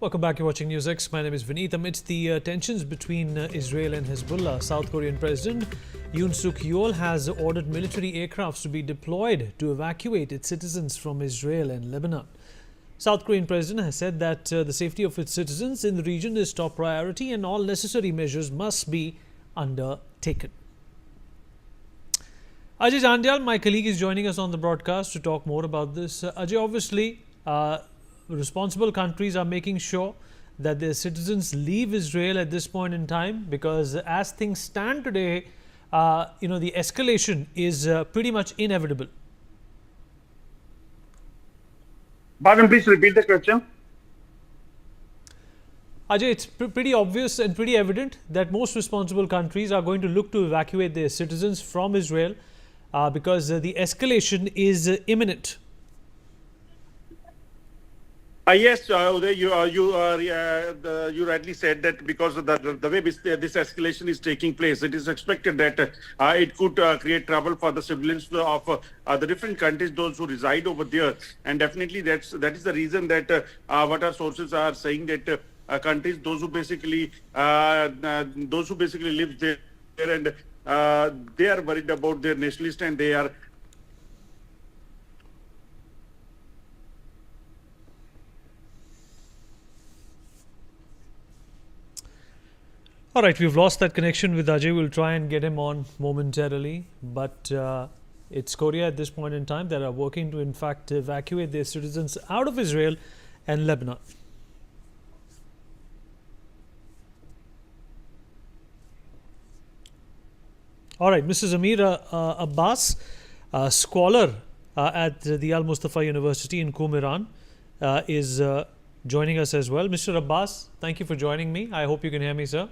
Welcome back. You're watching NewsX. My name is Vineet. Amidst the tensions between Israel and Hezbollah, South Korean President Yoon Suk Yeol has ordered military aircrafts to be deployed to evacuate its citizens from Israel and Lebanon. South Korean President has said that the safety of its citizens in the region is top priority and all necessary measures must be undertaken. Ajay Jandyal, my colleague, is joining us on the broadcast to talk more about this. Ajay, obviously, responsible countries are making sure that their citizens leave Israel at this point in time, because as things stand today, the escalation is pretty much inevitable. Pardon, please repeat the question. Ajay, it's pretty obvious and pretty evident that most responsible countries are going to look to evacuate their citizens from Israel because the escalation is imminent. Yes, Uday, you rightly said that because of the way this escalation is taking place, it is expected that it could create trouble for the civilians of the different countries, those who reside over there, and definitely that is the reason that what our sources are saying that countries, those who basically live there and they are worried about their nationalists and they are. All right, we've lost that connection with Ajay. We'll try and get him on momentarily. But it's Korea at this point in time that are working to, in fact, evacuate their citizens out of Israel and Lebanon. All right, Mrs. Amira Abbas, scholar at the Al Mustafa University in Qom, Iran, is joining us as well. Mr. Abbas, thank you for joining me. I hope you can hear me, sir.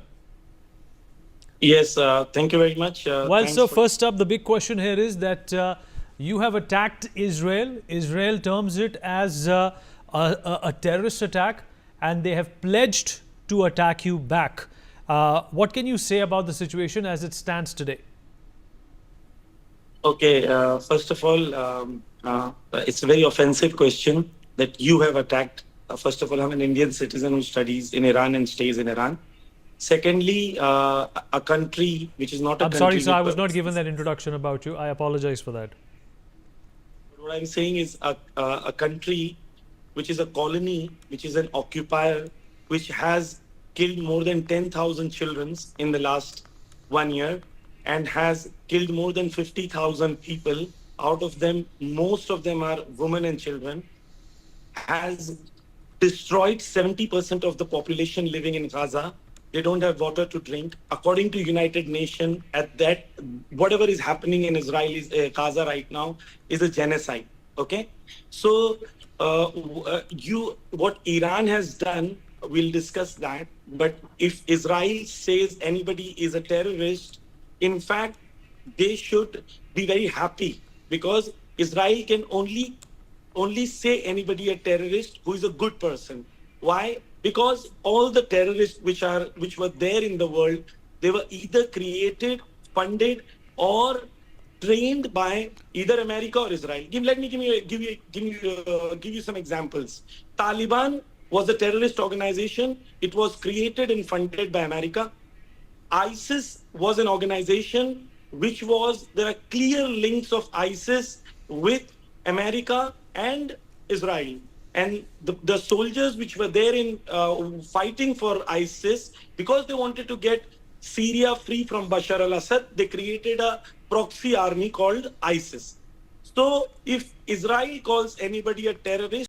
Yes, thank you very much. Well, sir, first up, the big question here is that you have attacked Israel. Israel terms it as a terrorist attack, and they have pledged to attack you back. What can you say about the situation as it stands today? Okay, first of all, it's a very offensive question that you have attacked. First of all, I'm an Indian citizen who studies in Iran and stays in Iran. Secondly, a country which is not a country. I'm sorry, sir, I was not given that introduction about you. I apologize for that. What I'm saying is a country which is a colony, which is an occupier, which has killed more than 10,000 children in the last 1 year and has killed more than 50,000 people. Out of them, most of them are women and children, has destroyed 70% of the population living in Gaza. They don't have water to drink. According to United Nations, at that, whatever is happening in Gaza right now is a genocide. Okay, so what Iran has done, we'll discuss that. But if Israel says anybody is a terrorist, in fact, they should be very happy, because Israel can only say anybody a terrorist who is a good person. Why? Because all the terrorists which were there in the world, they were either created, funded, or trained by either America or Israel. Let me give you some examples. Taliban was a terrorist organization. It was created and funded by America. ISIS was an organization there are clear links of ISIS with America and Israel. And the soldiers which were there in fighting for ISIS, because they wanted to get Syria free from Bashar al-Assad, they created a proxy army called ISIS. So if Israel calls anybody a terrorist,